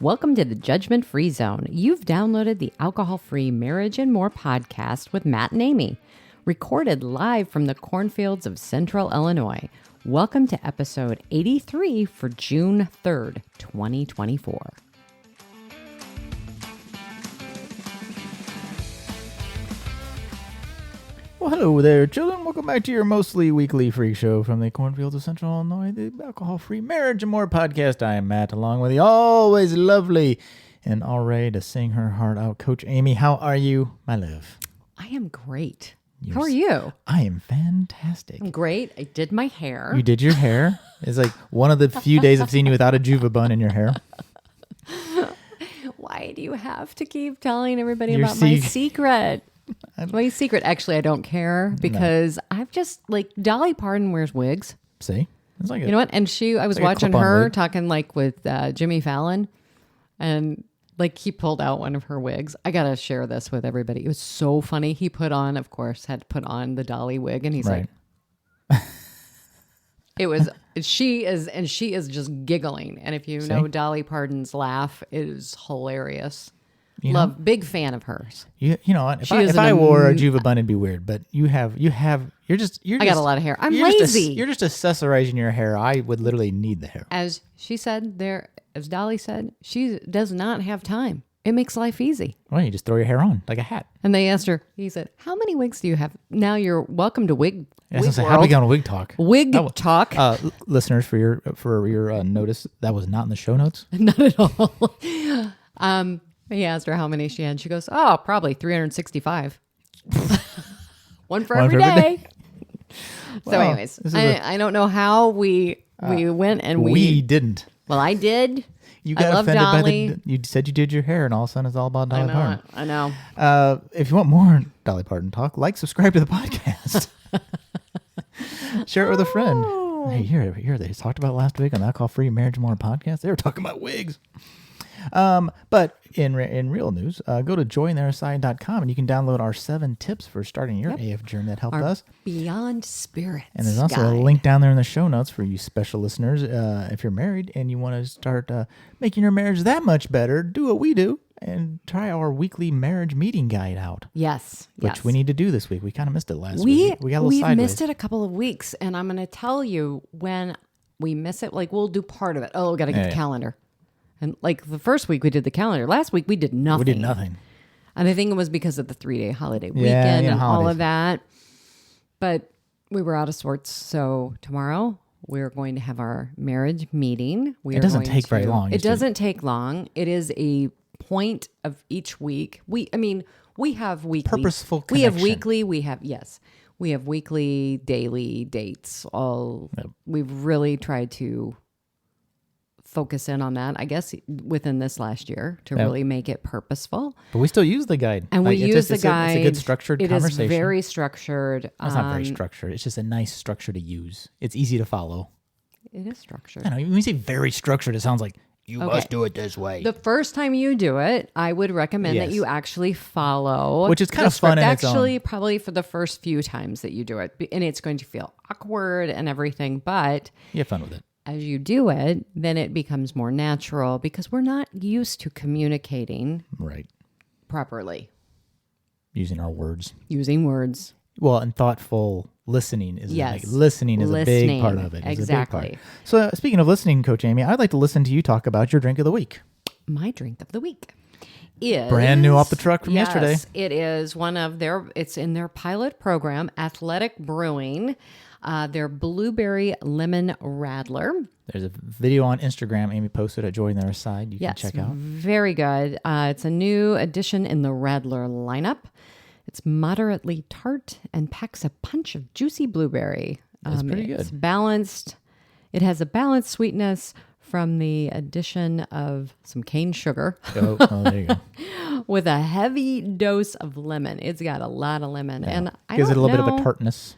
Welcome to the Judgment Free Zone. You've downloaded the Alcohol Free Marriage and More podcast with Matt and Amy, recorded live from the cornfields of Central Illinois. Welcome to episode 83 for June 3rd, 2024. Well, hello there, children. Welcome back to your mostly weekly freak show from the cornfields of Central Illinois, the Alcohol-Free Marriage and More podcast. I am Matt, along with the always lovely and all ready to sing her heart out, Coach Amy. How are you, my love? I am great. How are you? I am fantastic. I'm great. I did my hair. You did your hair? It's like one of the few days I've seen you without a Juva bun in your hair. Why do you have to keep telling everybody Your about my secret? My secret, actually, I don't care because I've just, like, Dolly Parton wears wigs. See? It's like you know what? And I was watching her talking, like, with Jimmy Fallon, and, like, he pulled out one of her wigs. I got to share this with everybody. It was so funny. He had to put on the Dolly wig, and he's like, she is just giggling. And if you know Dolly Parton's laugh, it is hilarious. Big fan of hers. You know what? If I wore a Juva bun, it'd be weird. But you're just. I got a lot of hair. I'm lazy. You're just accessorizing your hair. I would literally need the hair. As she said as Dolly said, she does not have time. It makes life easy. Well, you just throw your hair on like a hat. And they asked her. He said, "How many wigs do you have?" Now you're welcome to wig. How do we get on Wig Talk? Talk. Listeners, for your notice, that was not in the show notes. Not at all. He asked her how many she had. She goes, "Oh, probably 365. One for every day." So, anyways, I don't know how we went and we didn't. Well, I did. You got offended Dolly. You said you did your hair, and all of a sudden it's all about Dolly Parton. I know. If you want more Dolly Parton talk, subscribe to the podcast. Share it with a friend. Hey, here they talked about last week on the Alcohol Free Marriage and More podcast. They were talking about wigs. But in real news, go to jointheirSide.com and you can download our 7 tips for starting your AF journey that helped us. Beyond Spirits. And there's also a link down there in the show notes for you special listeners. If you're married and you want to start making your marriage that much better, do what we do and try our weekly marriage meeting guide out. Yes. Which we need to do this week. We kind of missed it last week. We got a little sideways. We missed it a couple of weeks, and I'm going to tell you when we miss it, we'll do part of it. Oh, we got to get the calendar. And the first week we did the calendar. Last week we did nothing. We did nothing. And I think it was because of the 3-day holiday weekend and all of that. But we were out of sorts. So tomorrow we're going to have our marriage meeting. It doesn't take very long. It doesn't take long. It is a point of each week. We have weekly. Purposeful connection. We have weekly, daily dates. We've really tried to focus in on that, I guess, within this last year to really make it purposeful. But we still use the guide. And we use the guide. It's a good structured conversation. It is very structured. It's not very structured. It's just a nice structure to use. It's easy to follow. It is structured. I know. When you say very structured, it sounds like you must do it this way. The first time you do it, I would recommend that you actually follow. Which is kind of fun in its own. Actually, probably for the first few times that you do it. And it's going to feel awkward and everything, but you have fun with it. As you do it, then it becomes more natural because we're not used to communicating properly. Using our words. Using words. Well, and thoughtful listening is listening is a big part of it. Exactly. So speaking of listening, Coach Amy, I'd like to listen to you talk about your drink of the week. My drink of the week is brand new off the truck from yesterday. It is it's in their pilot program, Athletic Brewing. Their blueberry lemon Raddler. There's a video on Instagram Amy posted at Join Their Side. You can check out. Very good. It's a new addition in the Raddler lineup. It's moderately tart and packs a punch of juicy blueberry. That's pretty good. It's balanced. It has a balanced sweetness from the addition of some cane sugar. Oh, there you go. With a heavy dose of lemon. It's got a lot of lemon. Yeah. And gives it a little bit of a tartness.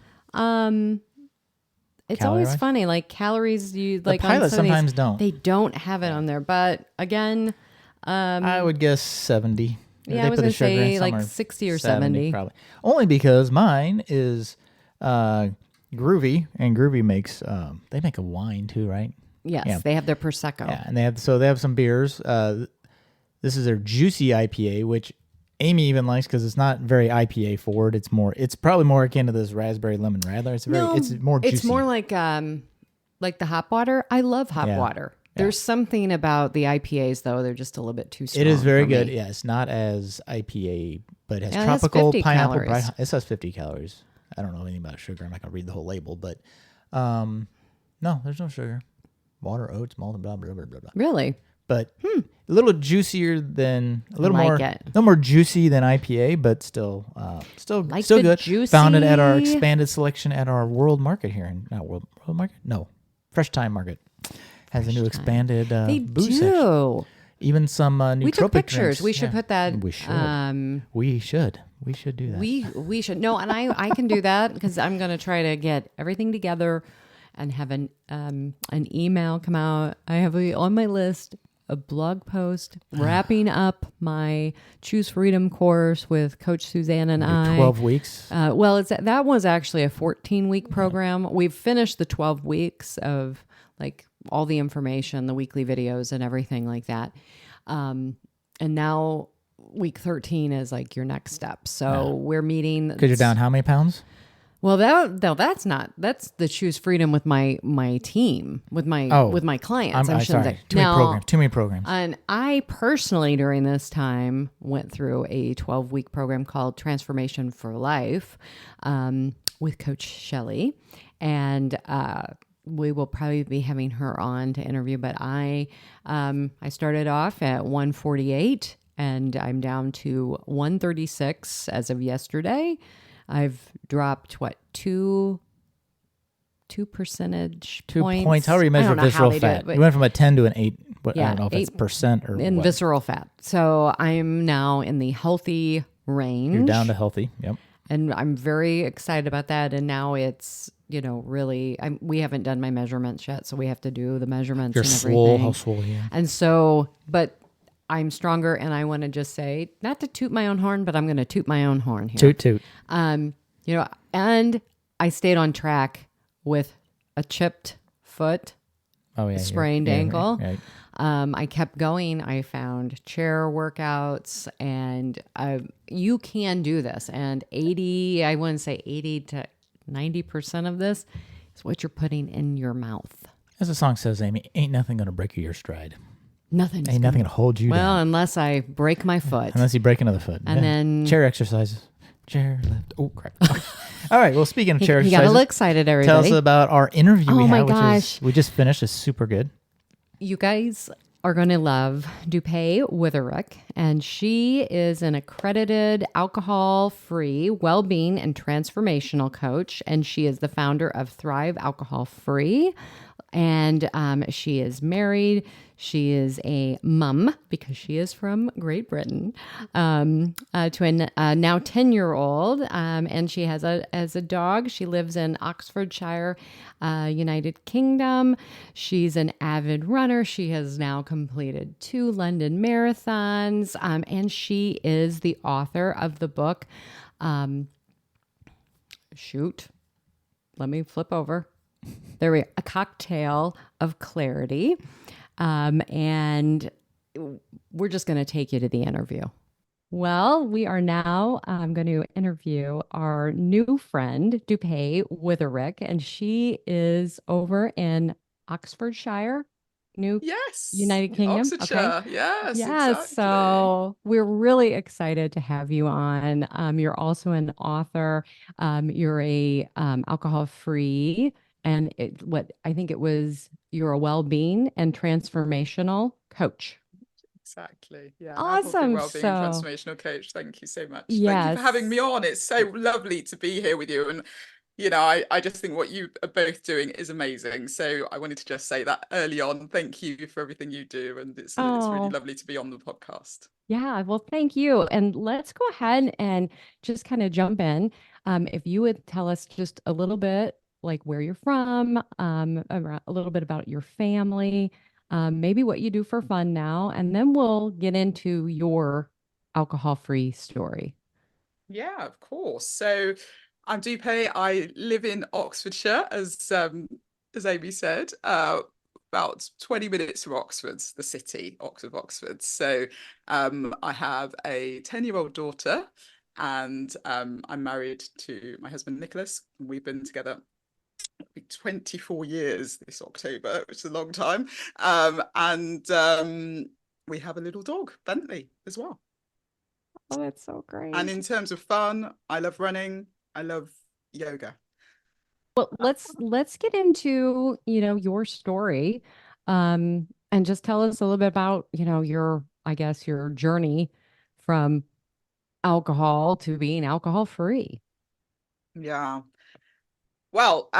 It's always funny, calories you the pilot sometimes don't. They don't have it on there, but again, I would guess 70. Yeah, I was going to say 60 or 70. Probably. Only because mine is Gruvi, and Gruvi makes they make a wine too, right? Yes, Yeah. they have their Prosecco. Yeah, and they have some beers. This is their juicy IPA, which Amy even likes because it's not very IPA forward. It's probably more akin to this raspberry lemon Raddler. It's more juicy. It's more like the hop water. I love hop water. There's something about the IPAs though; they're just a little bit too strong. It is very good. Me. Yeah, it's not as IPA, but it has tropical pineapple. It says 50 calories. I don't know anything about sugar. I'm not gonna read the whole label, but no, there's no sugar. Water, oats, malt, blah blah blah blah blah. Really? But a little juicier than a little it. more juicy than IPA, but still good. Juicy. Found it at our expanded selection at our World Market here in World Market, no, Fresh Time Market has a new expanded booze section. Even some nootropic We took pictures. drinks. We should put that. We should. We should do that. We should. No, and I can do that because I'm going to try to get everything together and have an email come out. I have on my list a blog post wrapping up my Choose Freedom course with Coach Suzanne and I. 12 weeks? Well, that was actually a 14-week program. We've finished the 12 weeks of like all the information, the weekly videos and everything like that. And now week 13 is like your next step. So we're meeting. Because you're down how many pounds? Well, that's the Choose Freedom with my team, with my clients. I'm sorry. Too many programs. And I personally, during this time, went through a 12-week program called Transformation for Life with Coach Shelley. And we will probably be having her on to interview. But I started off at 148, and I'm down to 136 as of yesterday. I've dropped two percentage points. How do you measure visceral fat? You went from a 10 to an 8. I don't know if it's percent or in what. Visceral fat. So I'm now in the healthy range. You're down to healthy. Yep. And I'm very excited about that. And now it's, really, we haven't done my measurements yet. So we have to do the measurements and everything. How swole you are. And so, but I'm stronger, and I want to just say, not to toot my own horn, but I'm going to toot my own horn here. Toot, toot. And I stayed on track with a chipped foot, sprained ankle. Right. I kept going. I found chair workouts, and you can do this. And I wouldn't say 80 to 90% of this is what you're putting in your mouth. As the song says, Amy, ain't nothing going to break your stride. Nothing going to hold you down. Well, unless I break my foot. Unless you break another foot. And then chair exercises. Chair left. Oh, crap. All right. Well, speaking of chair exercises. You got a little excited, everybody. Tell us about our interview we had, gosh. We just finished. It's super good. You guys are going to love Dupe Witherick, and she is an accredited alcohol-free Wellbeing and Transformational coach, and she is the founder of Thrive Alcohol Free, and she is married. She is a mom because she is from Great Britain to a now 10-year-old, and she has a dog. She lives in Oxfordshire, United Kingdom. She's an avid runner. She has now completed 2 London marathons, and she is the author of the book. Let me flip over. There we go. A Cocktail of Clarity. And we're just going to take you to the interview. Well, we are now going to interview our new friend, Dupe Witherick, and she is over in Oxfordshire, United Kingdom. Oxfordshire, okay. Yes, exactly. So we're really excited to have you on. You're also an author. You're a alcohol-free, and you're a Wellbeing and Transformational coach. Exactly. Yeah. Awesome. Wellbeing Transformational coach. Thank you so much. Yes. Thank you for having me on. It's so lovely to be here with you. And, I just think what you are both doing is amazing. So I wanted to just say that early on. Thank you for everything you do. And it's really lovely to be on the podcast. Yeah. Well, thank you. And let's go ahead and just kind of jump in. If you would tell us just a little bit, like where you're from, a little bit about your family, maybe what you do for fun now, and then we'll get into your alcohol-free story. Yeah, of course. So I'm Dupe. I live in Oxfordshire, as Amy said. about 20 minutes from Oxford, the city, Oxford. So I have a 10-year-old daughter, and I'm married to my husband, Nicholas. We've been together 24 years this October, which is a long time. And we have a little dog, Bentley, as well. Oh, that's so great. And in terms of fun, I love running. I love yoga. Well, let's get into, your story, and just tell us a little bit about, your, I guess, your journey from alcohol to being alcohol free. Yeah. Well,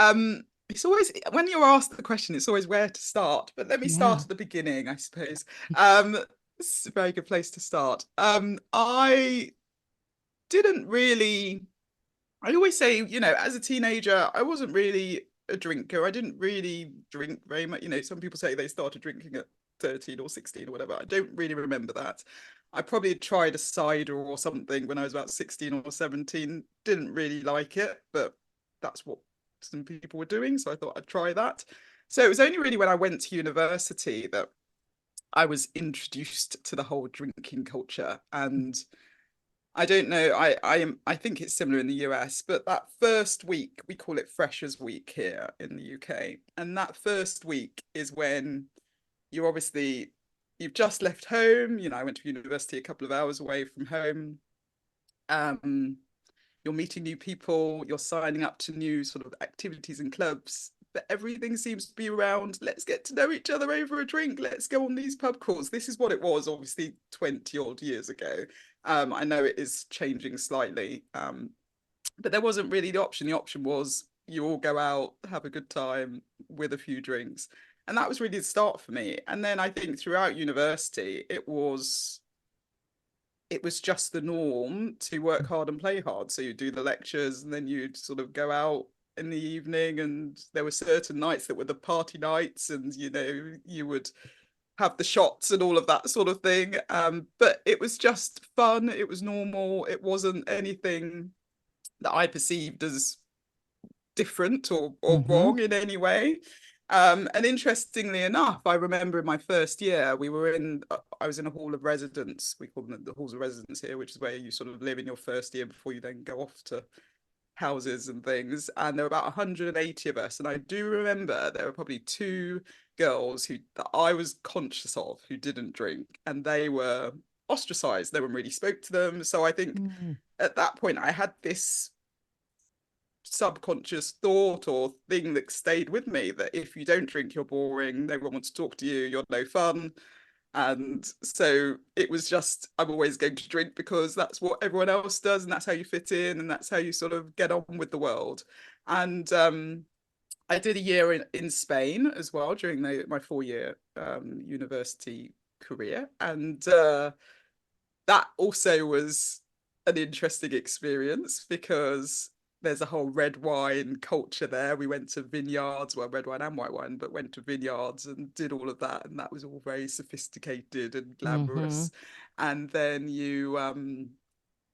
it's always when you're asked the question, it's always where to start. But let me start Yeah. at the beginning, I suppose. It's a very good place to start. I didn't really. I always say, as a teenager, I wasn't really a drinker. I didn't really drink very much. Some people say they started drinking at 13 or 16 or whatever. I don't really remember that. I probably tried a cider or something when I was about 16 or 17. Didn't really like it, but that's what some people were doing. So I thought I'd try that. So it was only really when I went to university that I was introduced to the whole drinking culture. And I don't know. I think it's similar in the US, but that first week, we call it Freshers Week here in the UK. And that first week is when you've just left home. I went to university a couple of hours away from home. You're meeting new people, you're signing up to new sort of activities and clubs, but everything seems to be around, let's get to know each other over a drink, let's go on these pub crawls. This is what it was, obviously, 20 odd years ago. I know it is changing slightly, but there wasn't really the option. The option was you all go out, have a good time with a few drinks. And that was really the start for me. And then I think throughout university, it was just the norm to work hard and play hard. So you do the lectures and then you'd sort of go out in the evening, and there were certain nights that were the party nights, and you would have the shots and all of that sort of thing. But it was just fun. It was normal. It wasn't anything that I perceived as different or wrong in any way. And interestingly enough, I remember in my first year, I was in a hall of residence. We call them the halls of residence here, which is where you sort of live in your first year before you then go off to houses and things. And there were about 180 of us. And I do remember there were probably two girls that I was conscious of who didn't drink, and they were ostracized. No one really spoke to them. So I think at that point, I had this subconscious thought or thing that stayed with me that if you don't drink, you're boring, no one wants to talk to you, you're no fun. And so it was just, I'm always going to drink because that's what everyone else does, and that's how you fit in, and that's how you sort of get on with the world. And I did a year in Spain as well during my 4-year university career, and that also was an interesting experience because there's a whole red wine culture there. We went to vineyards, well, red wine and white wine, but went to vineyards and did all of that. And that was all very sophisticated and glamorous. And then you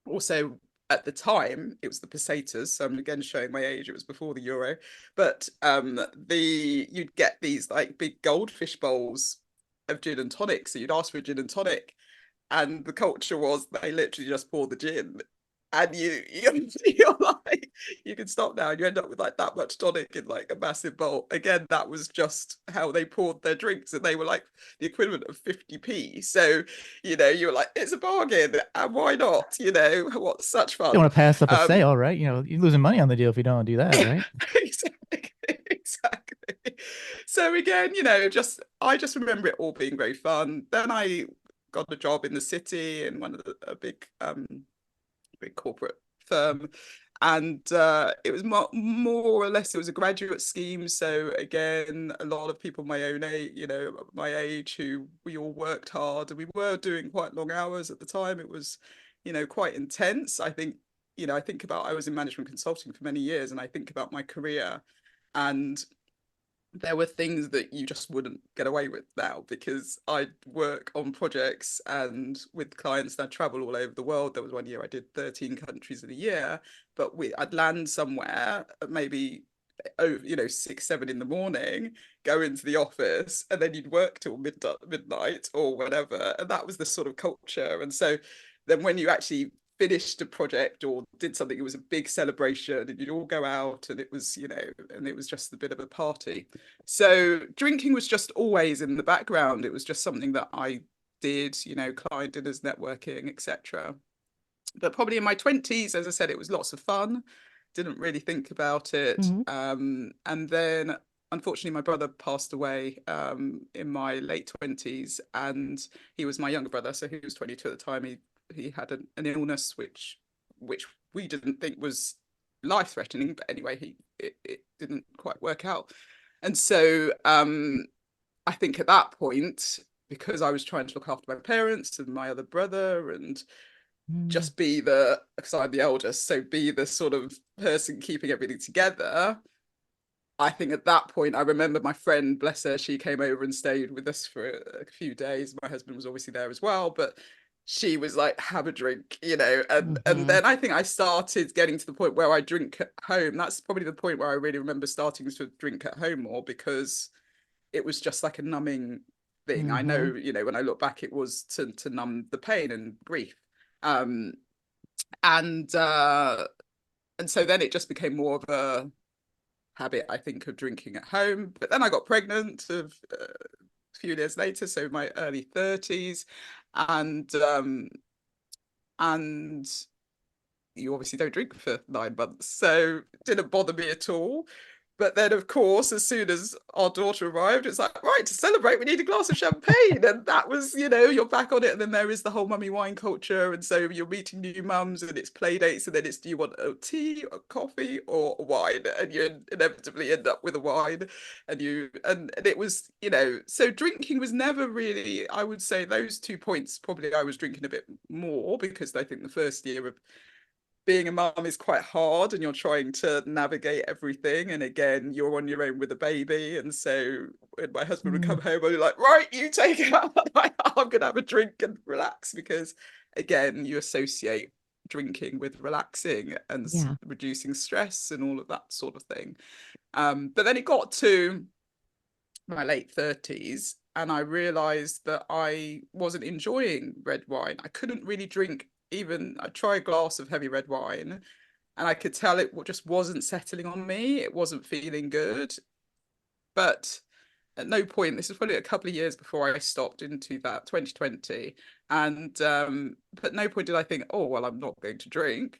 also, at the time, it was the pesetas. So I'm again showing my age. It was before the euro, but you'd get these like big goldfish bowls of gin and tonic. So you'd ask for a gin and tonic, and the culture was they literally just pour the gin, and you're like, you can stop now, and you end up with like that much tonic in like a massive bowl. Again, that was just how they poured their drinks, and they were like the equivalent of 50p. So you were like, it's a bargain, and why not? What's such fun? You don't want to pass up a sale, right? You're losing money on the deal if you don't do that, right? Exactly. So again, I just remember it all being very fun. Then I got a job in the city in a big corporate firm, and it was more or less, it was a graduate scheme. So again, a lot of people my own age, my age, who we all worked hard, and we were doing quite long hours at the time. It was quite intense. I think I was in management consulting for many years, and I think about my career, and there were things that you just wouldn't get away with now, because I'd work on projects and with clients, and I'd travel all over the world. There was one year I did 13 countries in a year, but I'd land somewhere, maybe oh, 6, 7 in the morning, go into the office, and then you'd work till midnight or whatever. And that was the sort of culture. And so then when you actually finished a project or did something, it was a big celebration, and you'd all go out, and it was, and it was just a bit of a party. So drinking was just always in the background. It was just something that I did, client dinners, networking, etc. But probably in my 20s, as I said, it was lots of fun. Didn't really think about it. Mm-hmm. And then unfortunately my brother passed away in my late 20s, and he was my younger brother, so he was 22 at the time. He had an illness which we didn't think was life-threatening, but anyway, it didn't quite work out. And so I think at that point, because I was trying to look after my parents and my other brother, and just be because I'm the eldest, so be the sort of person keeping everything together. I think at that point, I remember my friend, bless her, she came over and stayed with us for a few days. My husband was obviously there as well, but she was like, have a drink, and then I think I started getting to the point where I drink at home. That's probably the point where I really remember starting to drink at home more, because it was just like a numbing thing. I know, when I look back, it was to numb the pain and grief. And so then it just became more of a habit, I think, of drinking at home. But then I got pregnant a few years later, so my early 30s, and you obviously don't drink for 9 months, so it didn't bother me at all. But then, of course, as soon as our daughter arrived, it's like, right, to celebrate, we need a glass of champagne. And that was, you're back on it. And then there is the whole mummy wine culture. And so you're meeting new mums, and it's play dates. And then it's, do you want a tea, a coffee, or a wine? And you inevitably end up with a wine. And it was, so drinking was never really, I would say those 2 points, probably I was drinking a bit more, because I think the first year of being a mum is quite hard, and you're trying to navigate everything, and again you're on your own with a baby. And so when my husband would come home, I'd be like, right, you take it out. I'm gonna have a drink and relax, because again you associate drinking with relaxing and reducing stress and all of that sort of thing. But then it got to my late 30s, and I realized that I wasn't enjoying red wine. I couldn't really drink. Even I tried a glass of heavy red wine, and I could tell it just wasn't settling on me. It wasn't feeling good. But at no point, this was probably a couple of years before I stopped into that 2020. And but no point did I think, oh, well, I'm not going to drink.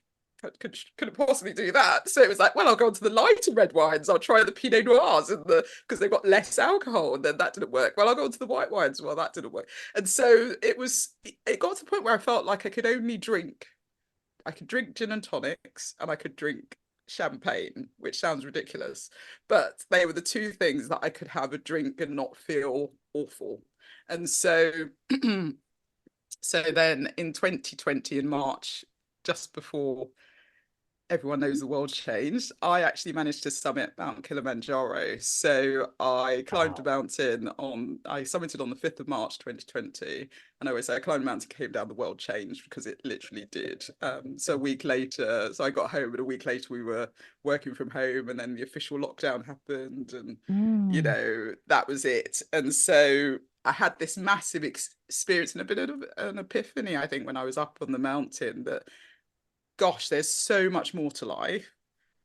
Couldn't possibly do that. So it was like, well, I'll go on to the lighter red wines. I'll try the Pinot Noirs because they've got less alcohol, and then that didn't work. Well, I'll go on to the white wines. Well, that didn't work. And so it got to the point where I felt like I could drink gin and tonics, and I could drink champagne, which sounds ridiculous, but they were the 2 things that I could have a drink and not feel awful. And so so then in 2020, in March, just before everyone knows the world changed, I actually managed to summit Mount Kilimanjaro. So I climbed a mountain I summited on the 5th of March 2020. And I always say I climbed a mountain, came down, the world changed, because it literally did. So a week later, so I got home, and a week later we were working from home, and then the official lockdown happened, and that was it. And so I had this massive experience and a bit of an epiphany, I think, when I was up on the mountain, that gosh, there's so much more to life.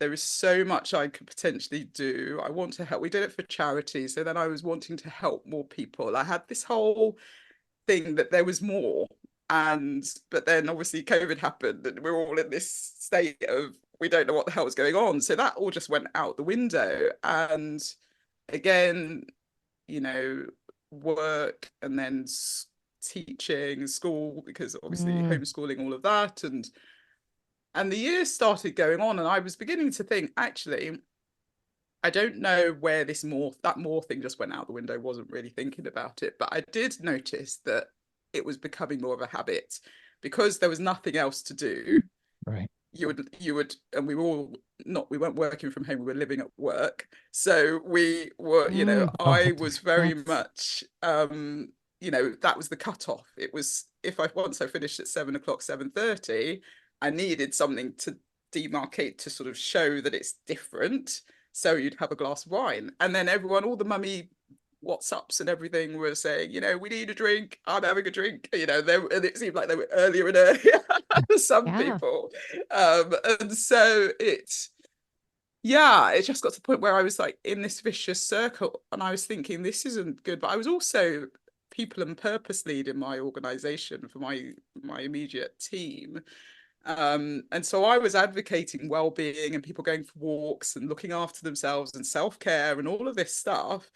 There is so much I could potentially do. I want to help. We did it for charity. So then I was wanting to help more people. I had this whole thing that there was more. But then obviously COVID happened, and we're all in this state of, we don't know what the hell is going on. So that all just went out the window. And again, work, and then teaching, school, because obviously homeschooling, all of that. And the years started going on, and I was beginning to think, actually, I don't know where that more thing just went out the window. Wasn't really thinking about it, but I did notice that it was becoming more of a habit, because there was nothing else to do. Right. You would, and we weren't working from home, we were living at work. So we were, I was very much, that was the cutoff. It was, once I finished at 7:00, 7:30, I needed something to demarcate, to sort of show that it's different. So you'd have a glass of wine, and then everyone, all the mummy WhatsApps and everything were saying, we need a drink. I'm having a drink. And it seemed like they were earlier and earlier for some people. And so it just got to the point where I was like in this vicious circle, and I was thinking this isn't good. But I was also people and purpose lead in my organization for my immediate team. And so I was advocating well-being and people going for walks and looking after themselves and self-care and all of this stuff,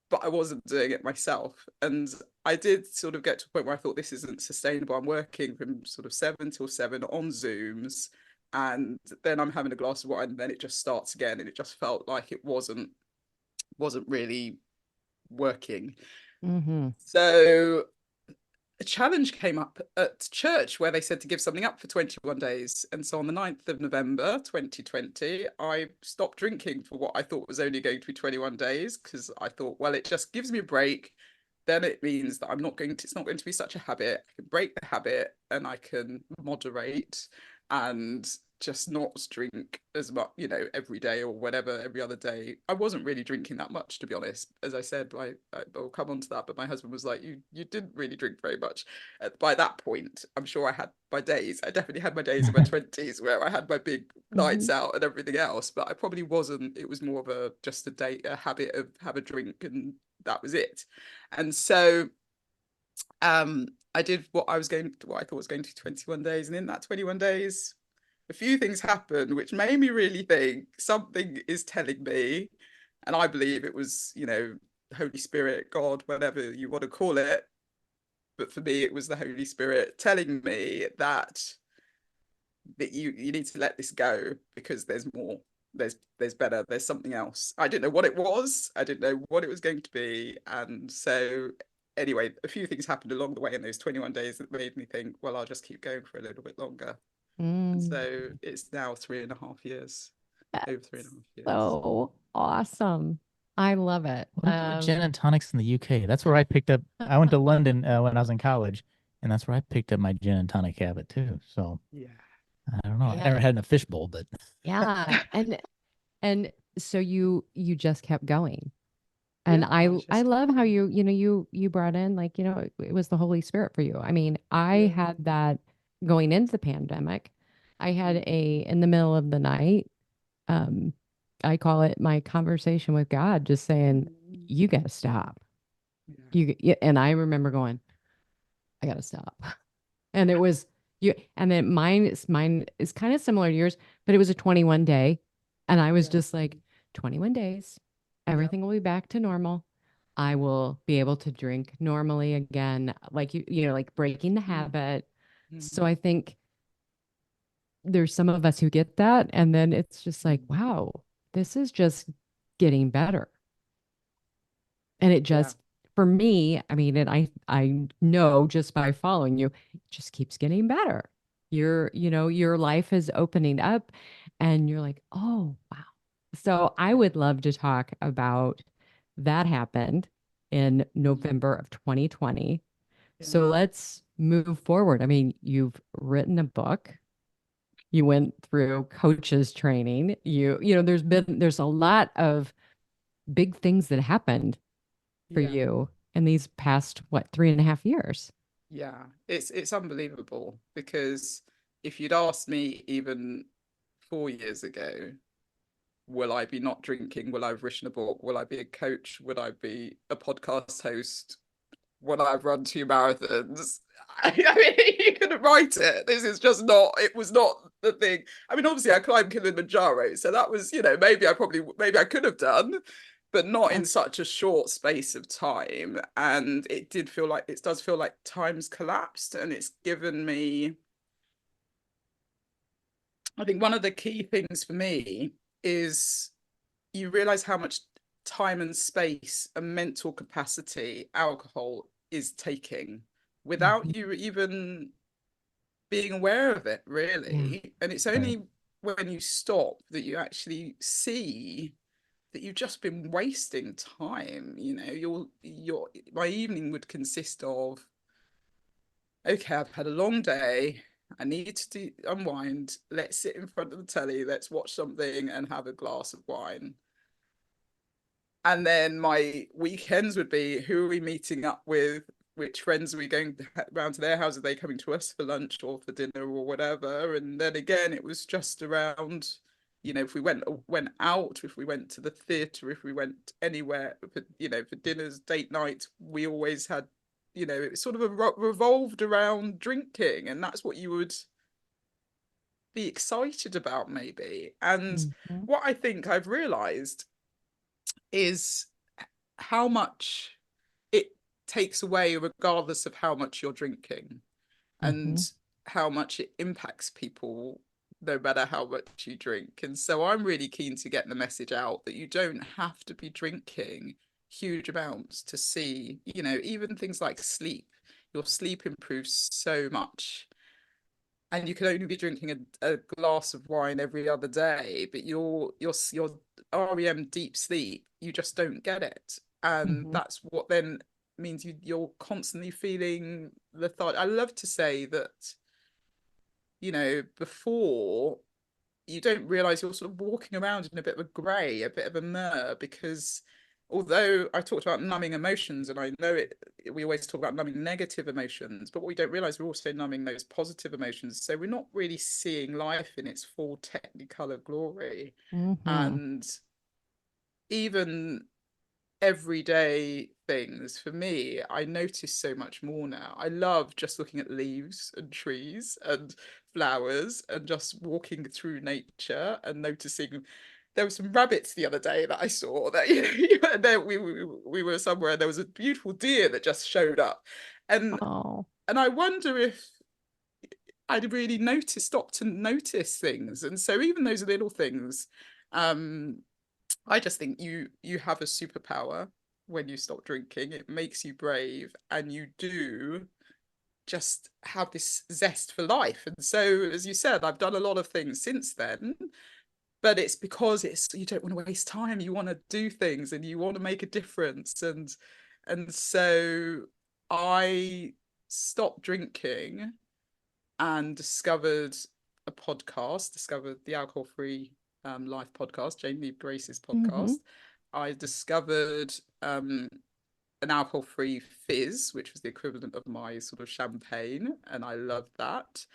but I wasn't doing it myself. And I did sort of get to a point where I thought this isn't sustainable. I'm working from sort of 7 till 7 on Zooms, and then I'm having a glass of wine, and then it just starts again, and it just felt like it wasn't really working. So a challenge came up at church where they said to give something up for 21 days. And so on the 9th of November 2020, I stopped drinking for what I thought was only going to be 21 days, because I thought, well, it just gives me a break. Then it means that it's not going to be such a habit. I can break the habit and I can moderate and just not drink as much, every day or whatever, every other day. I wasn't really drinking that much, to be honest. As I said, I'll come on to that, but my husband was like, you didn't really drink very much. By that point, I'm sure I had my days. I definitely had my days in my 20s where I had my big nights out and everything else, but I probably wasn't. It was more of just a habit of have a drink, and that was it. And so I did what I thought was going to be 21 days. And in that 21 days, a few things happened which made me really think something is telling me, and I believe it was, Holy Spirit, God, whatever you want to call it. But for me, it was the Holy Spirit telling me that you need to let this go, because there's more. There's better. There's something else. I didn't know what it was. I didn't know what it was going to be. And so anyway, a few things happened along the way in those 21 days that made me think, well, I'll just keep going for a little bit longer. And so it's now 3.5 years. That's over 3.5 years. So awesome. I love it. What gin and tonics in the UK? That's where I picked up. I went to London when I was in college, and that's where I picked up my gin and tonic habit too. So yeah, I don't know. I never had in a fishbowl, but yeah. And so you just kept going. And I love how you brought in, like, it was the Holy Spirit for you. I mean, I had that going into the pandemic. I had in the middle of the night, I call it my conversation with God, just saying, you got to stop. And I remember going, I got to stop. And it was and then mine is kind of similar to yours, but it was a 21 day. And I was just like, 21 days, everything will be back to normal. I will be able to drink normally again, like like breaking the habit. So I think there's some of us who get that, and then it's just like, wow, this is just getting better. And it just, for me, I mean, and I know just by following you, it just keeps getting better. Your life is opening up, and you're like, oh, wow. So I would love to talk about that happened in November of 2020. So let's move forward. I mean, you've written a book. You went through coaches training. There's a lot of big things that happened for you in these past, 3.5 years? Yeah, it's unbelievable, because if you'd asked me even 4 years ago, will I be not drinking? Will I have written a book? Will I be a coach? Would I be a podcast host? Would I have run 2 marathons? I mean, you couldn't write it. It was not the thing. I mean, obviously I climbed Kilimanjaro, so that was, maybe I could have done, but not in such a short space of time. And it does feel like time's collapsed, and it's given me, I think one of the key things for me is you realize how much time and space and mental capacity alcohol is taking without you even being aware of it, really. And it's only when you stop that you actually see that you've just been wasting time. My evening would consist of, okay, I've had a long day, I need to unwind, let's sit in front of the telly, let's watch something and have a glass of wine. And then my weekends would be, who are we meeting up with? Which friends are we going round to their house? Are they coming to us for lunch or for dinner or whatever? And then again, it was just around, if we went out, if we went to the theatre, if we went anywhere, for dinners, date nights, we always had, it sort of revolved around drinking, and that's what you would be excited about, maybe. And what I think I've realised is how much it takes away, regardless of how much you're drinking, and how much it impacts people, no matter how much you drink. And so I'm really keen to get the message out that you don't have to be drinking huge amounts to see, even things like sleep. Your sleep improves so much. And you can only be drinking a glass of wine every other day, but your REM deep sleep, you just don't get it. And that's what then means you're constantly feeling lethargic. I love to say that, before, you don't realize you're sort of walking around in a bit of a grey, a bit of a myrrh, because although I talked about numbing emotions, and I know we always talk about numbing negative emotions, but what we don't realize, we're also numbing those positive emotions. So we're not really seeing life in its full technicolor glory. And even everyday things, for me, I notice so much more now. I love just looking at leaves and trees and flowers and just walking through nature and noticing. There were some rabbits the other day that I saw that there we were somewhere and there was a beautiful deer that just showed up, and I wonder if I'd really stopped to notice things. And so even those little things, I just think you have a superpower when you stop drinking. It makes you brave, and you do just have this zest for life. And so, as you said, I've done a lot of things since then, but it's because you don't want to waste time. You want to do things and you want to make a difference. And so I stopped drinking and discovered a podcast, discovered the Alcohol Free Life podcast, Jane Lee Brace's podcast. I discovered an alcohol-free fizz, which was the equivalent of my sort of champagne, and I loved that.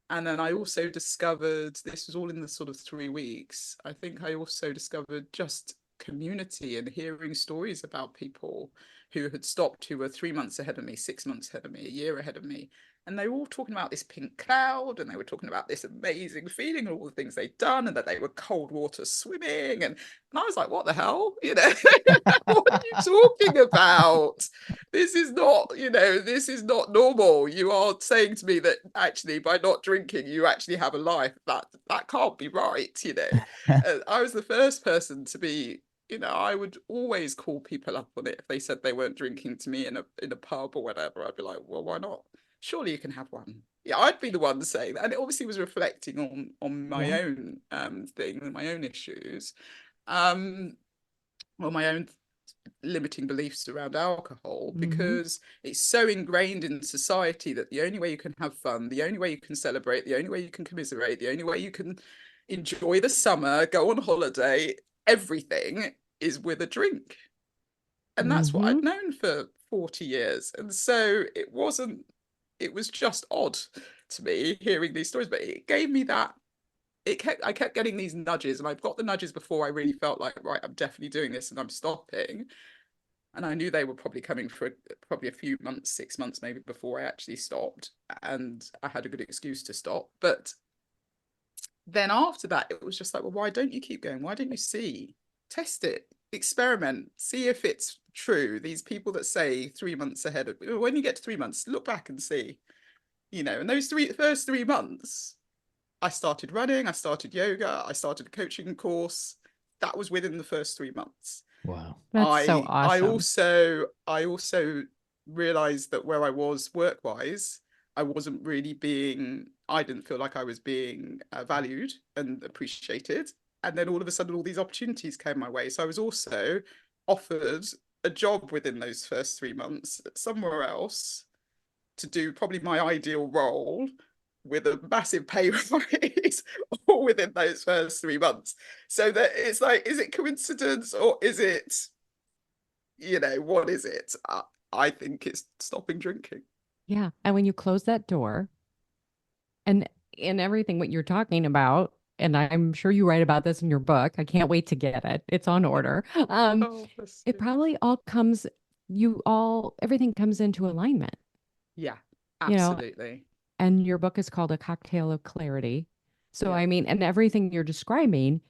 And then I also discovered, this was all in the sort of 3 weeks, I think I also discovered just community and hearing stories about people who had stopped, who were 3 months ahead of me, 6 months ahead of me, a year ahead of me. And they were all talking about this pink cloud, and they were talking about this amazing feeling and all the things they'd done, and that they were cold water swimming. And I was like, what the hell? What are you talking about? This is not, this is not normal. You are saying to me that actually by not drinking, you actually have a life. That can't be right, I was the first person to be, I would always call people up on it if they said they weren't drinking to me in a pub or whatever. I'd be like, well, why not? Surely you can have one. Yeah, I'd be the one saying that. And it obviously was reflecting on my own thing, my own issues, or my own limiting beliefs around alcohol, because it's so ingrained in society that the only way you can have fun, the only way you can celebrate, the only way you can commiserate, the only way you can enjoy the summer, go on holiday, everything is with a drink. And that's what I'd known for 40 years. And so it was just odd to me hearing these stories, but it gave me that. I kept getting these nudges, and I've got the nudges before I really felt like, right, I'm definitely doing this and I'm stopping. And I knew they were probably coming for probably a few months, 6 months maybe, before I actually stopped. And I had a good excuse to stop. But then after that, it was just like, well, why don't you keep going? Why don't you see? Test it, experiment, see if it's true. These people that say 3 months ahead of, when you get to 3 months, look back and see, and those first 3 months, I started running, I started yoga, I started a coaching course. That was within the first 3 months. Wow. That's so awesome. I also realized that where I was work-wise, I didn't feel like I was being valued and appreciated. And then all of a sudden, all these opportunities came my way. So I was also offered a job within those first 3 months somewhere else to do probably my ideal role with a massive pay rise all within those first 3 months. So that it's like, is it coincidence or is it what is it? I think it's stopping drinking. Yeah. And when you close that door and in everything what you're talking about, and I'm sure you write about this in your book. I can't wait to get it. It's on order. Oh, bless It you. probably all comes, everything comes into alignment, Yeah, you know, absolutely. and your book is called A Cocktail of Clarity. So, Yeah, I mean, and everything you're describing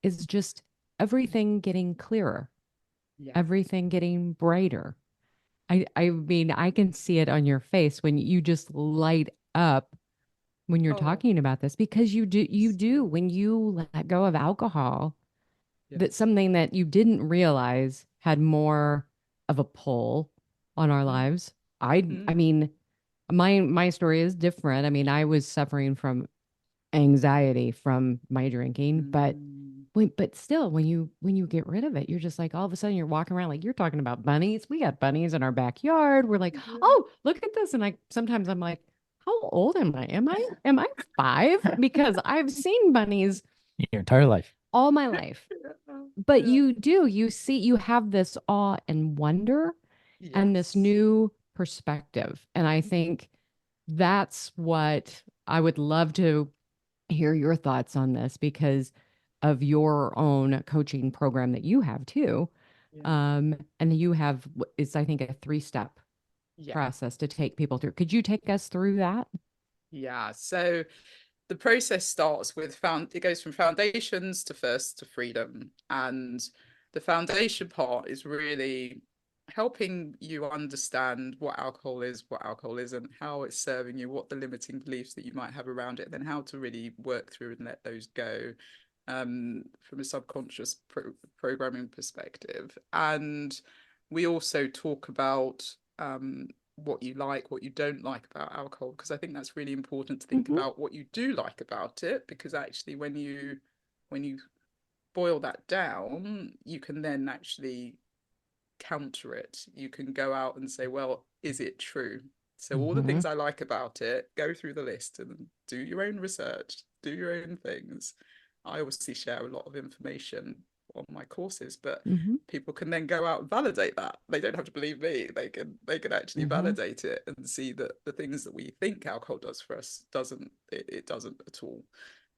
is just everything getting clearer, yeah. everything getting brighter. I mean, I can see it on your face when you just light up when you're Oh, talking about this because you bless do you. when you let go of alcohol, that's Yes. something that you didn't realize had more of a pull on our Mm, lives. I mm, mean, my story is different. I mean, I was suffering from anxiety from my drinking, but mm. but still when you get rid of it, you're just like all of a sudden you're walking around like you're talking about bunnies. We got bunnies in our backyard. We're like, Yeah. "Oh, look at this." And I sometimes I'm like, "How old am I? Am I 5?" Because I've seen bunnies Your entire life. all my life. Yeah. But Yeah. you have this awe and wonder and this Yes. new perspective. And I think that's what I would love to hear your thoughts on this because of your own coaching program that you have too. Yeah. And you have, it's, I think, a 3-step Yeah. process to take people through. Could you take us through that? Yeah. So the process starts with it goes from foundations to first to freedom. And the foundation part is really helping you understand what alcohol is, what alcohol isn't, how it's serving you, what the limiting beliefs that you might have around it, and then how to really work through and let those go from a subconscious programming perspective. And we also talk about what you like, what you don't like about alcohol, because I think that's really important to think Mm-hmm. about what you do like about it, because actually when you boil that down, you can then actually counter it. You can go out and say, well, is it true? So all the Mm-hmm. things I like about it, go through the list and do your own research, do your own things. I obviously share a lot of information on my courses, but Mm-hmm. people can then go out and validate that. They don't have to believe me. They can actually Mm-hmm. validate it and see that the things that we think alcohol does for us it doesn't at all.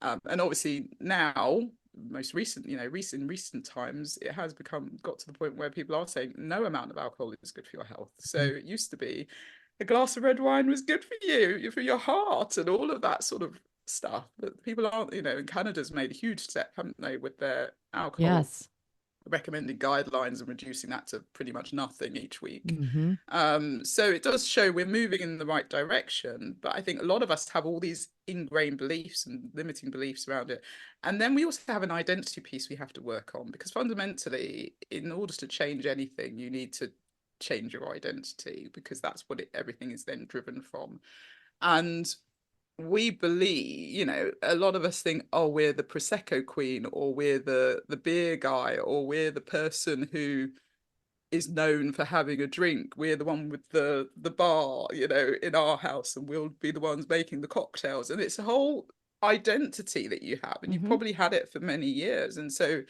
And obviously now, most recent, recent times, it has got to the point where people are saying no amount of alcohol is good for your health. So it used to be a glass of red wine was good for you, for your heart, and all of that sort of stuff. But people aren't, and Canada's made a huge step, haven't they, with their alcohol Yes. recommended guidelines and reducing that to pretty much nothing each week. Mm-hmm. So it does show we're moving in the right direction, but I think a lot of us have all these ingrained beliefs and limiting beliefs around it. And then we also have an identity piece we have to work on, because fundamentally, in order to change anything, you need to change your identity, because that's what everything is then driven from. And we believe, a lot of us think, oh, we're the Prosecco queen, or we're the beer guy, or we're the person who is known for having a drink. We're the one with the bar, in our house, and we'll be the ones making the cocktails. And it's a whole identity that you have, and you've Mm-hmm. probably had it for many years. And so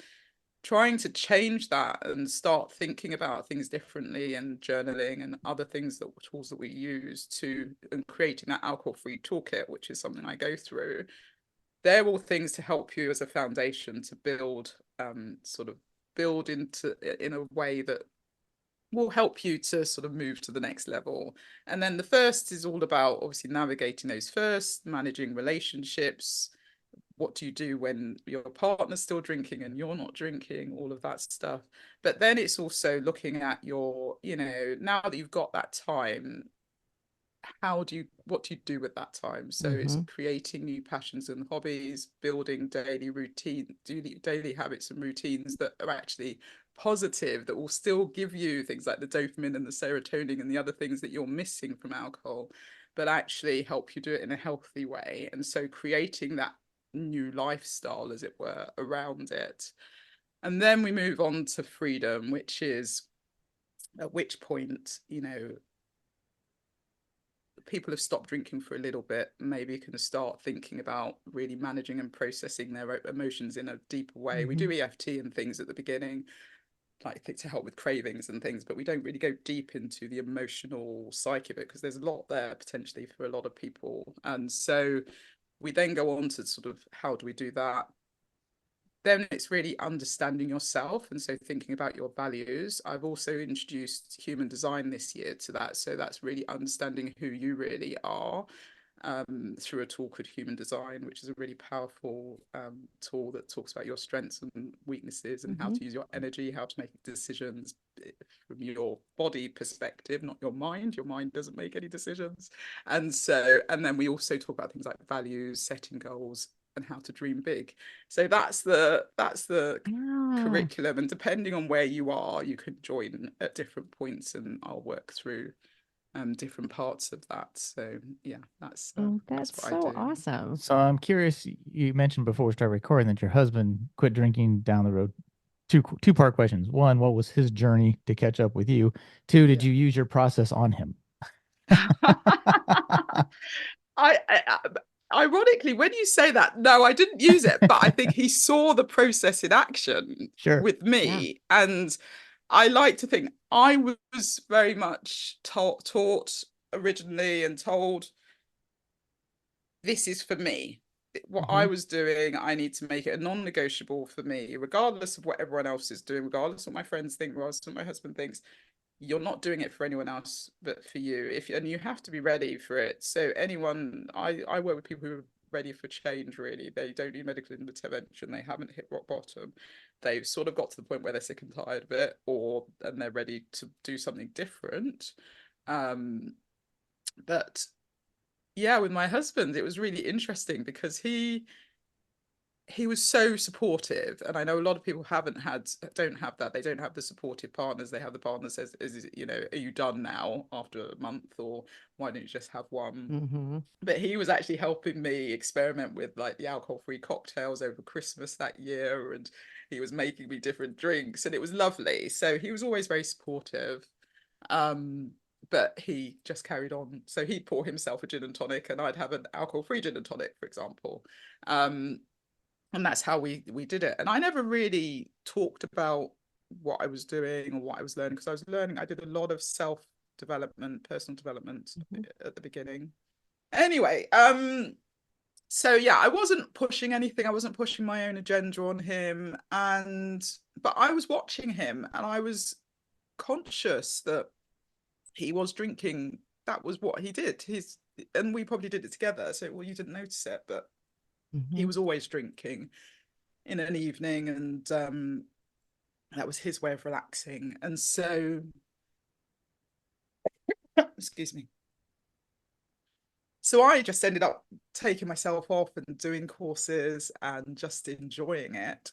trying to change that and start thinking about things differently, and journaling and other tools that we use to and creating that alcohol free toolkit, which is something I go through, they're all things to help you as a foundation to build sort of build into in a way that will help you to sort of move to the next level. And then the first is all about obviously navigating those first, managing relationships. What do you do when your partner's still drinking and you're not drinking, all of that stuff. But then it's also looking at now that you've got that time, what do you do with that time? So it's Mm-hmm. creating new passions and hobbies, building daily habits and routines that are actually positive, that will still give you things like the dopamine and the serotonin and the other things that you're missing from alcohol, but actually help you do it in a healthy way. And so creating that new lifestyle, as it were, around it. And then we move on to freedom, which is at which point, people have stopped drinking for a little bit, maybe can start thinking about really managing and processing their emotions in a deeper way. We Mm-hmm. do EFT and things at the beginning, like to help with cravings and things, but we don't really go deep into the emotional psyche of it, because there's a lot there potentially for a lot of people. And so we then go on to sort of, how do we do that? Then it's really understanding yourself, and so thinking about your values. I've also introduced human design this year to that, so that's really understanding who you really are, through a tool called Human Design, which is a really powerful tool that talks about your strengths and weaknesses and how to use your energy, how to make decisions from your body perspective, not your mind. Your mind doesn't make any decisions. And then we also talk about things like values, setting goals, and how to dream big. So that's the curriculum, and depending on where you are, you can join at different points, and I'll work through different parts of that. So yeah, that's what so I do. Awesome. So I'm curious, you mentioned before we started recording that your husband quit drinking down the road. Two-part questions. One, what was his journey to catch up with you? Two, did you use your process on him? Ironically, when you say that, no, I didn't use it, but I think he saw the process in action with me. Yeah. And I like to think I was very much taught originally and told, this is for me. What I was doing, I need to make it a non-negotiable for me, regardless of what everyone else is doing, regardless of what my friends think, regardless of what my husband thinks. You're not doing it for anyone else but for you. And you have to be ready for it. So I work with people who are ready for change, really. They don't need medical intervention. They haven't hit rock bottom. They've sort of got to the point where they're sick and tired of it, and they're ready to do something different. But yeah, with my husband, it was really interesting because he was so supportive, and I know a lot of people don't have that. They don't have the supportive partners. They have the partner says, are you done now after a month, or why don't you just have one? But he was actually helping me experiment with like the alcohol-free cocktails over Christmas that year, and he was making me different drinks, and it was lovely. So he was always very supportive. But he just carried on. So he'd pour himself a gin and tonic, and I'd have an alcohol-free gin and tonic, for example. And that's how we did it. And I never really talked about what I was doing or what I was learning, because I did a lot of self-development, personal development at the beginning. Anyway, so yeah, I wasn't pushing anything. I wasn't pushing my own agenda on him. But I was watching him, and I was conscious that he was drinking. That was what he did. And we probably did it together. So, well, you didn't notice it, but he was always drinking in an evening, and that was his way of relaxing. And so, excuse me. So I just ended up taking myself off and doing courses and just enjoying it,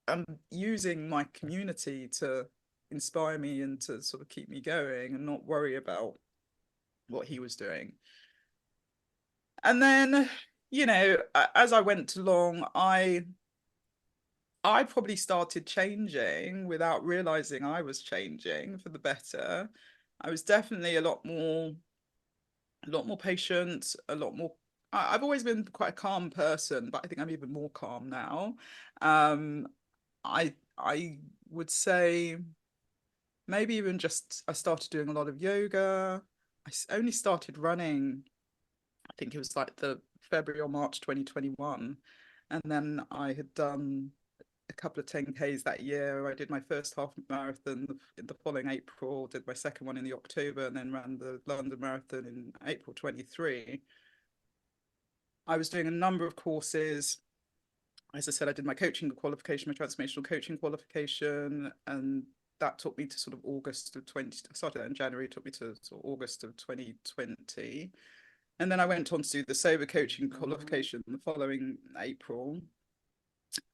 and using my community to inspire me and to sort of keep me going and not worry about what he was doing. And then, as I went along, I probably started changing without realizing I was changing for the better. I was definitely a lot more patient, a lot more. I've always been quite a calm person, but I think I'm even more calm now. I would say maybe even just I started doing a lot of yoga. I only started running, I think it was like the February or March 2021. And then I had done a couple of 10Ks that year. I did my first half marathon in the following April, did my second one in the October, and then ran the London Marathon in April 23. I was doing a number of courses. As I said, I did my coaching qualification, my transformational coaching qualification, and that took me to sort of August of 20. I started that in January, took me to sort of August of 2020. And then I went on to do the sober coaching qualification the following April.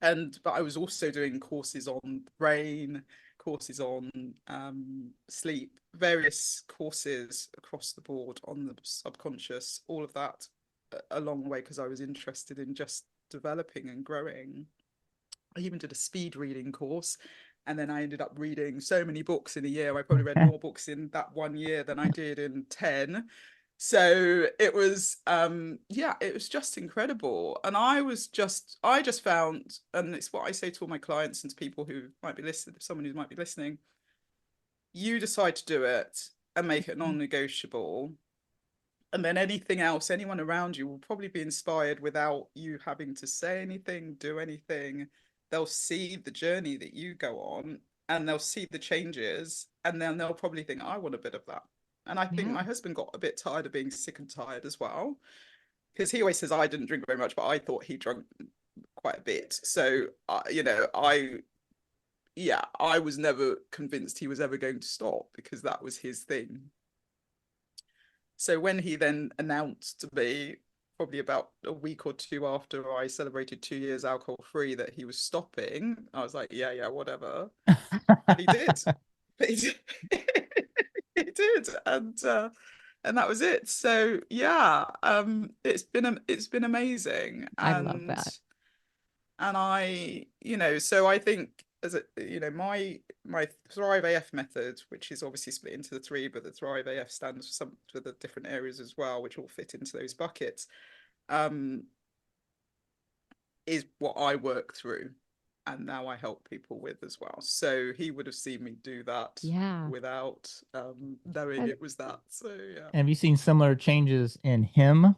But I was also doing courses on brain, courses on sleep, various courses across the board on the subconscious, all of that along the way, because I was interested in just developing and growing. I even did a speed reading course, and then I ended up reading so many books in a year. I probably read more books in that 1 year than I did in 10. So it was yeah, it was just incredible. And I just found, and it's what I say to all my clients and to people who might be listening, someone who might be listening, you decide to do it and make it non-negotiable. And then anything else, anyone around you will probably be inspired without you having to say anything, do anything. They'll see the journey that you go on and they'll see the changes, and then they'll probably think, I want a bit of that. And I think Yeah. my husband got a bit tired of being sick and tired as well, because he always says I didn't drink very much, but I thought he drank quite a bit. So, you know, I was never convinced he was ever going to stop because that was his thing. So when he then announced to me, probably about a week or two after I celebrated 2 years alcohol free, that he was stopping, I was like, yeah, whatever. And he did. He did. He did. And that was it. So yeah, it's been amazing. I love that. And I, you know, so I think, as a, you know, my Thrive AF method, which is obviously split into the three, but the Thrive AF stands for some for the different areas as well, which all fit into those buckets, is what I work through, and now I help people with as well. So he would have seen me do that without knowing it was that. So yeah. Have you seen similar changes in him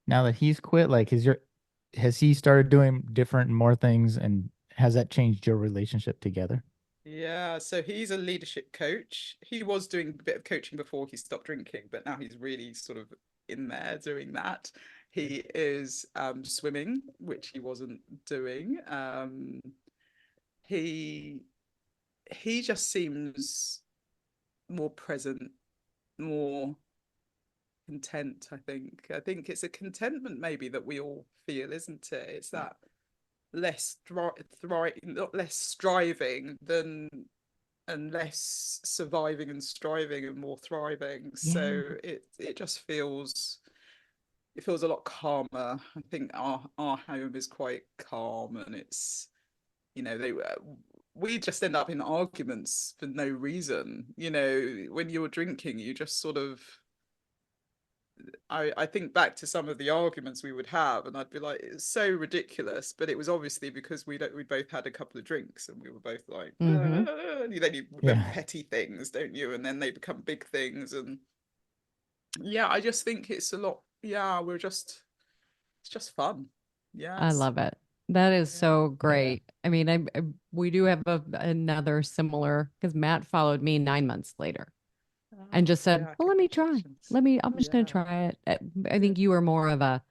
now that he's quit? Like, has he started doing different and more things, and has that changed your relationship together? Yeah, so he's a leadership coach. He was doing a bit of coaching before he stopped drinking, but now he's really sort of in there doing that. He is swimming, which he wasn't doing. He just seems more present, more content. I think it's a contentment maybe that we all feel, isn't it? It's that less less striving than, and less surviving and striving, and more thriving. So it just feels, it feels a lot calmer. I think our home is quite calm, and it's, you know, we just end up in arguments for no reason. You know, when you're drinking, you just sort of, I think back to some of the arguments we would have, and I'd be like, it's so ridiculous, but it was obviously because we both had a couple of drinks, and we were both like, and then you remember petty things, don't you? And then they become big things, and yeah, I just think it's a lot. Yeah, it's just fun. Yeah, I love it. That is so great. I mean, we do have another similar, because Matt followed me 9 months later. And just said, well, let me try. I'm just going to try it. I think you were more of a,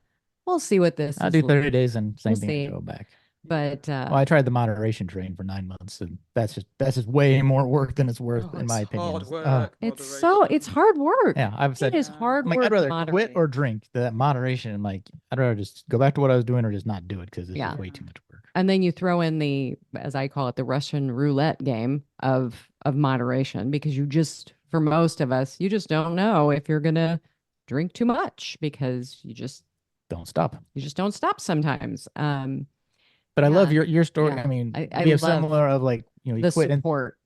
we'll see what this I'll is do 30 like. days and same We'll thing, see. I go back. But well, I tried the moderation train for 9 months, and that's just way more work than it's worth, in my opinion. Hard work. It's hard work. Yeah, I've said it is hard work. I'd rather quit or drink. That moderation, I'm like, I'd rather just go back to what I was doing or just not do it, because it's just way too much work. And then you throw in the, as I call it, the Russian roulette game of moderation, because you just, for most of us, you just don't know if you're gonna drink too much, because you just don't stop. You just don't stop sometimes. But I love your story. I mean, we have similar of, like, you know, you the quit support.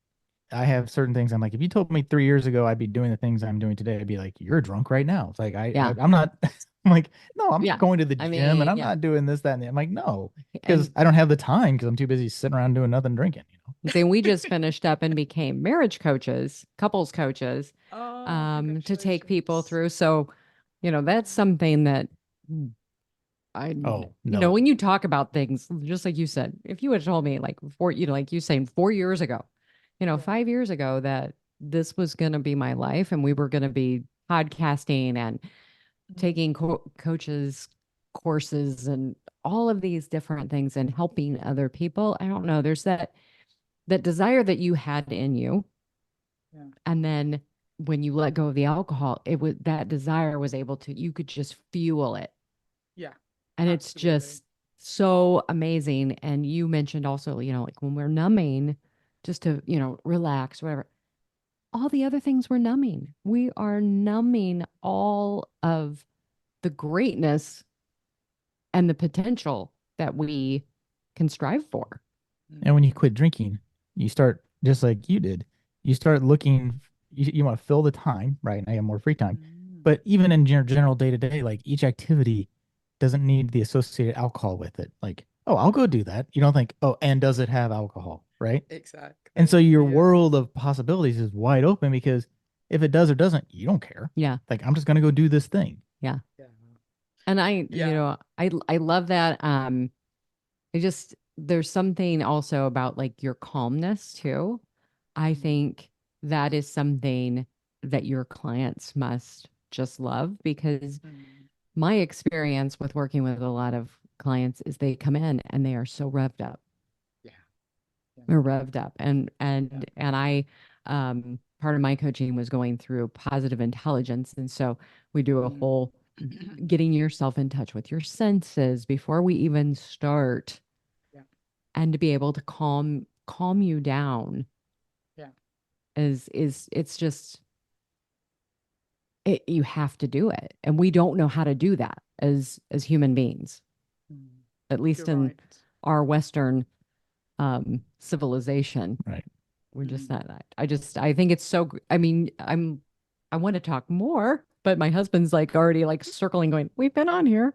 And I have certain things. I'm like, if you told me 3 years ago I'd be doing the things I'm doing today, I'd be like, you're drunk right now. It's like I'm not. I'm like, no, I'm going to the gym and I'm not doing this, that, and that. I'm like, no, because I don't have the time, because I'm too busy sitting around doing nothing, drinking. You know. Then we just finished up and became marriage coaches, couples coaches, to take people through. So, you know, that's something that you know, when you talk about things, just like you said, if you had told me, like, like you saying 4 years ago, you know, 5 years ago, that this was going to be my life and we were going to be podcasting and taking coaches courses and all of these different things and helping other people. I don't know. There's that desire that you had in you. Yeah. And then when you let go of the alcohol, that desire was able to, you could just fuel it. Yeah. And it's just so amazing. And you mentioned also, you know, like when we're numbing, just to, you know, relax, whatever, all the other things we're numbing. We are numbing all of the greatness and the potential that we can strive for. And when you quit drinking, you start, just like you did, you start looking, you want to fill the time, right? I have more free time. But even in general day to day, like each activity doesn't need the associated alcohol with it. Like, oh, I'll go do that. You don't think, oh, and does it have alcohol, right? And so Exactly. your Yeah. world of possibilities is wide open because if it does or doesn't, you don't care. Yeah. Like, I'm just going to go do this thing. Yeah. Yeah. And Yeah. I love that. There's something also about like your calmness too. I think that is something that your clients must just love, because Mm. my experience with working with a lot of clients is they come in and they are so revved up. Yeah. Yeah. They're revved up. And Yeah. I part of my coaching was going through positive intelligence. And so we do a Mm. whole getting yourself in touch with your senses before we even start, Yeah. and to be able to calm you down Yeah. is it's just you have to do it, and we don't know how to do that as human beings, Mm. at least You're in right. our Western civilization. Right. We're just Mm. not. I think it's so. I mean, I want to talk more, but my husband's like already like circling, going, "We've been on here."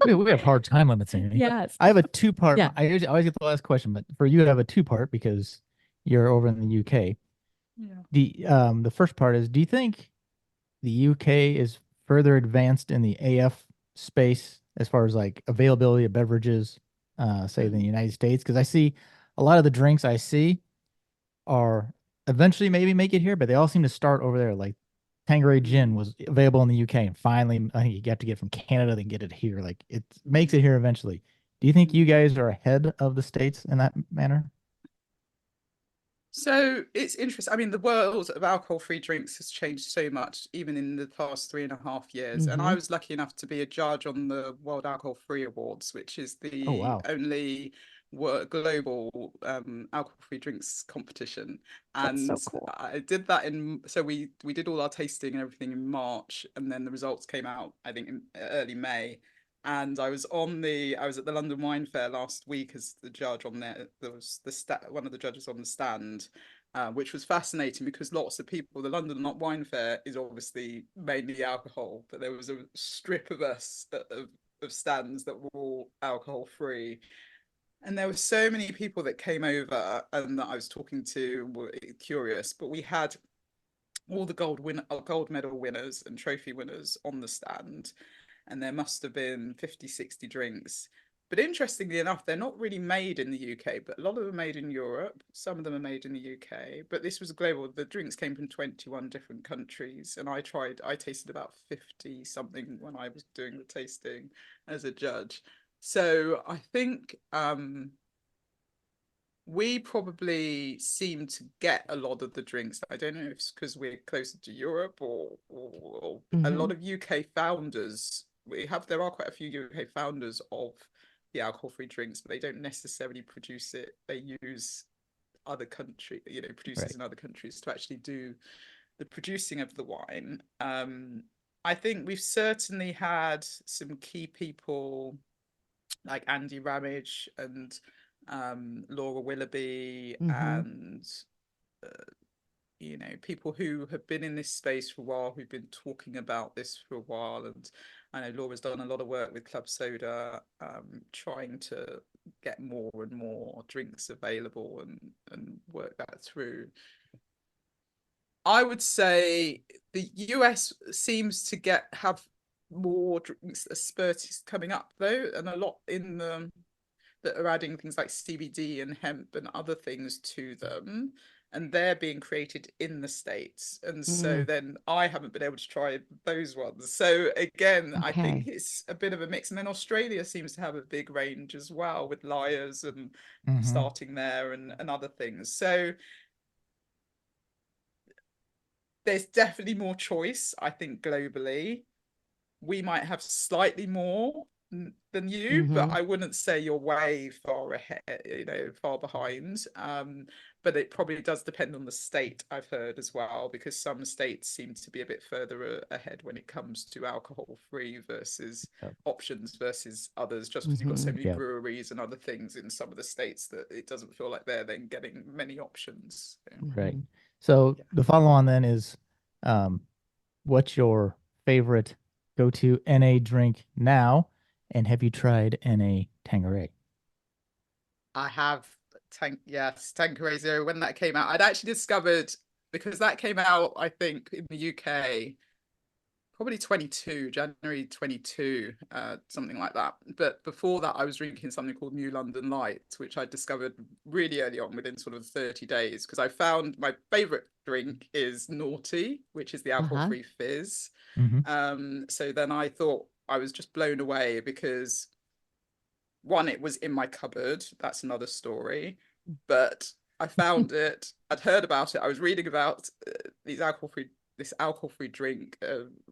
We have hard time limits, Amy. Yes. I have a two-part. Yeah. I always get the last question, but for you, I have a two-part because you're over in the UK. Yeah. The first part is, do you think the UK is further advanced in the AF space as far as like availability of beverages, say than the Mm. United States? Because I see a lot of the drinks I see are eventually maybe make it here, but they all seem to start over there. Like Tanqueray Gin Mm. was available in the UK, and finally, I think you have to get it from Canada, then get it here. Like it makes it Mm. here eventually. Do you think you Mm. guys are ahead of the States in that manner? So it's interesting. I mean, the world of alcohol-free drinks has changed so much, even in the past 3.5 years. And Mm-hmm. I was lucky enough to be a judge on the World Alcohol-Free Awards, which is Oh the wow, only global alcohol-free drinks competition. That's so And cool. I did that so we did all our tasting and everything in March, and then the results came out, I think, in early May. And I was at the London Wine Fair last week as the judge on there. There was one of the judges on the stand, which was fascinating because lots of people, the London Wine Fair is obviously mainly alcohol, but there was a strip of us of stands that were all alcohol free. And there were so many people that came over and that I was talking to were curious, but we had all the gold medal winners and trophy winners on the stand, and there must have been 50, 60 drinks. But interestingly enough, they're not really made in the UK, but a lot of them are made in Europe. Some of them are made in the UK, but this was global. The drinks came from 21 different countries, and I tasted about 50 something when I was doing the tasting as a judge. So I think we probably seem to get a lot of the drinks. I don't know if it's because we're closer to Europe or a Mm-hmm. lot of UK founders. There are quite a few UK founders of the alcohol-free drinks, but they don't necessarily produce it. They use other producers right. in other countries to actually do the producing of the wine. I think we've certainly had some key people like Andy Ramage and Laura Willoughby Mm-hmm. and people who have been in this space for a while, who've been talking about this for a while. And I know Laura's done a lot of work with Club Soda, trying to get more and more drinks available and work that through. I would say the US seems to have more drinks spurts coming up though, and a lot in the that are adding things like CBD and hemp and other things to them, and they're being created in the States. And so Mm. then I haven't been able to try those ones. So again, I think Okay. it's a bit of a mix. And then Australia seems to have a big range as well with Lyres and Mm-hmm. starting there and other things. So there's definitely more choice, I think, globally. We might have slightly more than you, but Mm-hmm. I wouldn't say you're way far ahead, far behind. But it probably does depend on the state, I've heard as well, because some states seem to be a bit further ahead when it comes to alcohol free versus Yep. options versus others, just because you've got so Mm-hmm. many Yep. breweries and other things in some of the states that it doesn't feel like they're then getting many options. Right. Mm-hmm. So Yeah. the follow on then is, um, what's your favorite go-to NA drink now? And have you tried NA Tanqueray? I have Tanqueray Zero. When that came out, I'd actually discovered, because that came out, I think, in the UK, probably January 22, something like that. But before that, I was drinking something called New London Light, which I discovered really early on, within sort of 30 days, because I found my favorite drink is Naughty, which is the alcohol-free fizz. So then I thought, I was just blown away because, one, it was in my cupboard. That's another story. But I found it. I'd heard about it. I was reading about this alcohol-free drink.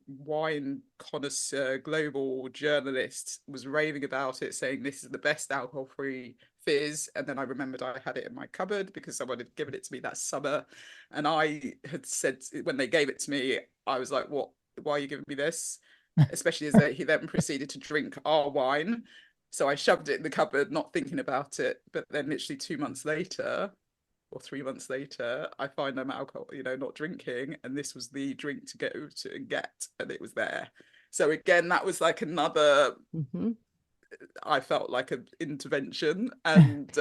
Wine connoisseur, global journalist was raving about it, saying this is the best alcohol-free fizz. And then I remembered I had it in my cupboard because someone had given it to me that summer. And I had said, when they gave it to me, I was like, "What? Why are you giving me this?" Especially as he then proceeded to drink our wine. So I shoved it in the cupboard, not thinking about it. But then literally 2 months later, or 3 months later, I find I'm alcohol, not drinking. And this was the drink to go to and get, and it was there. So again, that was like another, I felt like an intervention. And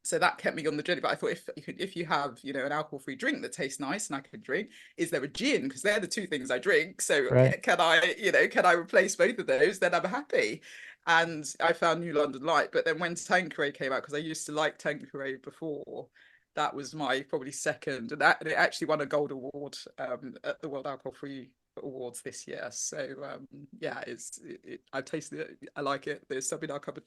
so that kept me on the journey. But I thought, if you have, an alcohol-free drink that tastes nice and I can drink, is there a gin? Because they're the two things I drink. So can I replace both of those? Then I'm happy. And I found New London Light. But then when Tanqueray came out, because I used to like Tanqueray before, that was my probably second. And it actually won a gold award at the World Alcohol Free Awards this year. So I've tasted it. I like it. There's some in our cupboard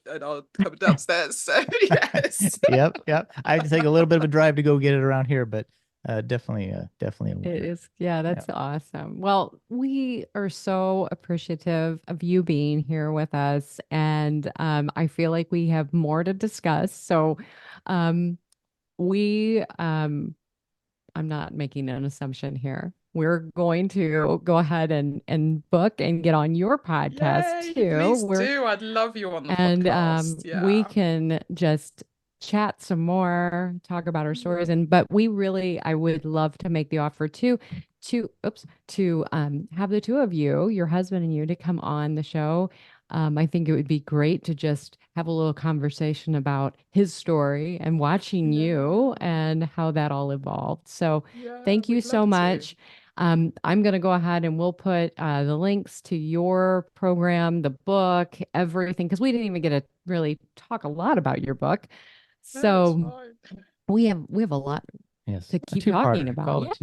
downstairs. So yes. Yep. I have to take a little bit of a drive to go get it around here, but definitely a winner. It is. Yeah, that's awesome. Well, we are so appreciative of you being here with us, and I feel like we have more to discuss. So I'm not making an assumption here. We're going to go ahead and book and get on your podcast too. Please do. I'd love you on the podcast. And we can just chat some more, talk about our stories. But I would love to make the offer to have the two of you, your husband and you, to come on the show. I think it would be great to just have a little conversation about his story and watching you and how that all evolved. So thank you so much. I'm going to go ahead and we'll put the links to your program, the book, everything, because we didn't even get to really talk a lot about your book. So we have a lot to keep talking about.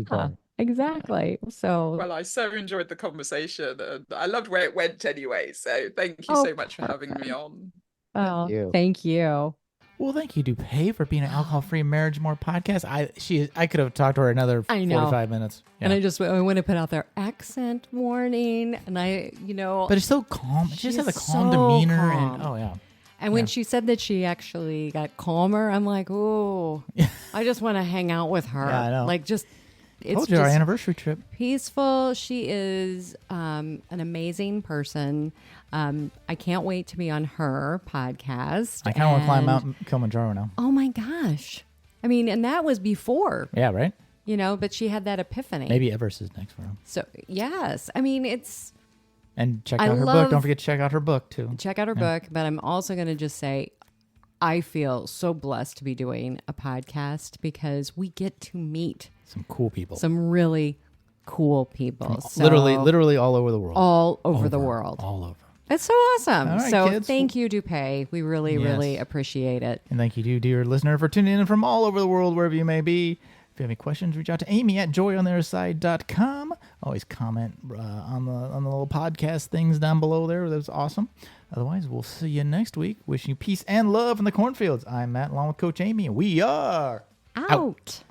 Exactly. So, well, I so enjoyed the conversation, and I loved where it went anyway. So thank you so much for having me on. Oh, thank you. Well, thank you, Dupe, for being an alcohol-free Marriage More podcast. I could have talked to her another 45 minutes. Yeah. And I want to put out their accent warning, and but it's so calm. She just has a calm demeanor, and And when she said that she actually got calmer, I'm like, oh, I just want to hang out with her. Yeah, I know. It's told you, our anniversary trip. Peaceful. She is an amazing person. I can't wait to be on her podcast. I kind of want to climb Mount Kilimanjaro now. Oh my gosh. I mean, and that was before. Yeah, right? But she had that epiphany. Maybe Everest is next for her. So, yes. I mean, it's... And check out her book. Don't forget to check out her book, too. Check out her book. But I'm also going to just say, I feel so blessed to be doing a podcast because we get to meet some cool people. Some really cool people. Literally all over the world. All over the world. All over. It's so awesome. All right, so kids. Thank you, Dupe. We really appreciate it. And thank you, dear listener, for tuning in from all over the world, wherever you may be. If you have any questions, reach out to Amy at joyontheotherside.com. Always comment on the little podcast things down below there. That's awesome. Otherwise, we'll see you next week. Wishing you peace and love in the cornfields. I'm Matt, along with Coach Amy, and we are out.